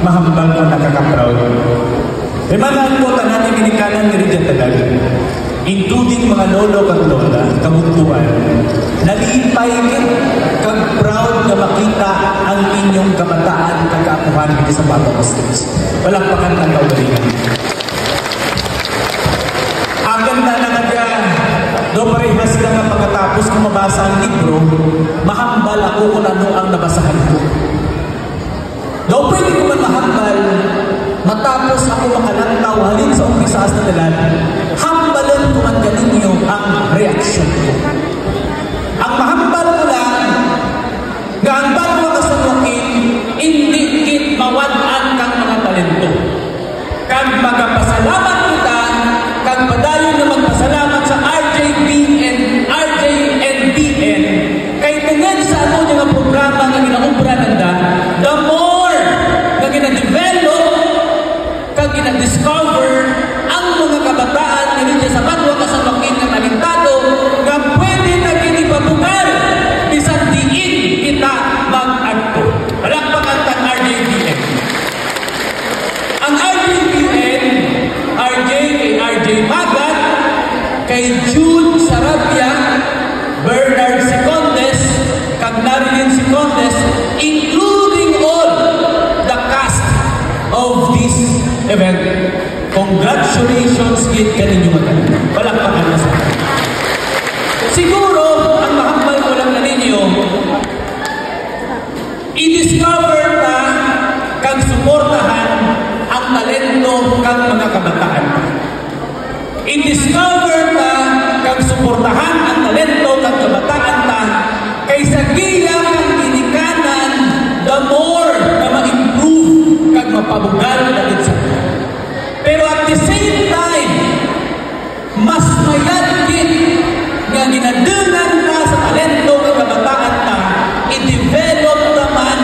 mahambal mo nakaka-proud. Di ba lang po natin ginikanan ni Ridya Tagal, including mga lolo at lola, kabuntuan, nalipay kag-proud na makita ang inyong kabataan kagaapuhan dito sa Papa Muslims. Palakpakan ng kaugalingan. Ang ganda na nga do parehas ka nga pagkatapos kung mabasa ang libro, mahambal ako kung ano ang nabasahan ko. Do pwede ko man mahambal, matapos ako makalantaw halin sa umpisaas na dalan, hambalan ko man ganinyo ang reaksyon ko. Ang mahambal ko lang, nga ang bago kasalukin, hindi kit mawalaan kang mga talento. Kag magpasalamat kita, kag padayon na magpasalamat sa RJNBN, kay tungod sa ano yung programa na ginaumbra nanda, the more na gina-develop, kag gina-discover ang mga kabataan na hindi sa banwa kasalukin na talentado, nga pwede na ginipabugal, bisan diin kita mag-agto. Palakpakan tang RJBN. Ang RJBN, RJ Magat, kay Jude Sarabia, Bernard Sicondes, kag Marilyn Sicondes, including all the cast of this event. Congratulations kit kaninyo maganda. Palakpakan na sa akin. Siguro, ang mahambal ko lang na ninyo, i-discover na kang suportahan ang talento kang mga kabataan. I-discover na kang suportahan ang talento kang kabataan na kaysa giyang inikanan, the more na ma-improve kang mapabugal na din sa. Pero at the same time, mas mayagin nga ginadungan na sa talento kang kabataan na i-develop naman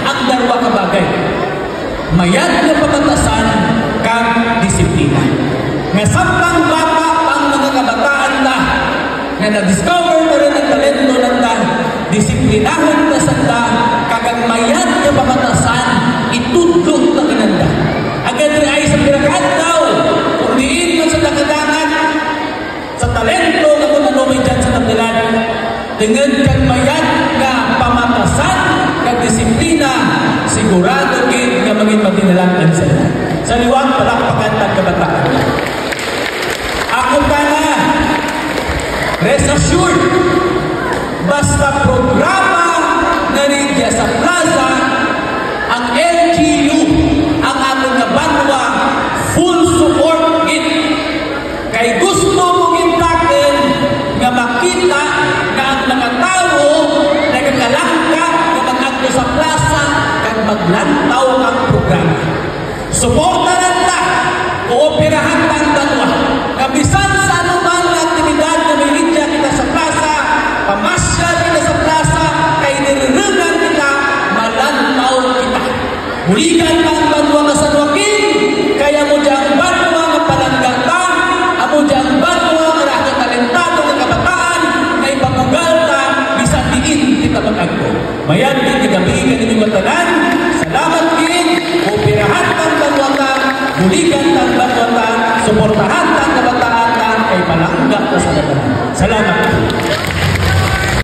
ang darwa kabagay. Mayag na pagkatasan kang disiplina. Nga sampang bata ang mga kabataan na nga na-discover na rin ang talento ng ta, disiplinahan na sa ta, kagang mayag na pagkatasan, itudlog na kinanda. Agad rin ay sa pirakaan daw, kung diin man sa nakadangan, sa talento na kung ano may dyan sa nabilan, dengan kang mayag na pamatasan, kag disiplina, sigurado kin nga maging matinalangan sa ila. Sa liwang palakpakan ng kabataan. Ako ka na, rest assured, basta programa na rin sa plaza, ang LGU, ang ating na banwa, full support it. Kay gusto mong intakin nga makita na ang mga tao nagkakalangka na mag-agto sa plaza kag maglantaw ang programa. Suporta lang ta, kooperahan lang tanwa. Kabisan sa anumang aktibidad na may media kita sa plaza, pamasyal kita sa plaza, kay niriringan kita, malantaw kita. Muligan kang banwa kasanwakin, kaya mo diyang banwa nga palanggata, amo diyang banwa nga nakatalentado ng kabataan, na ipapugal ta, bisan diin kita mag-agto. Mayan din gabi ka ninyo matanan,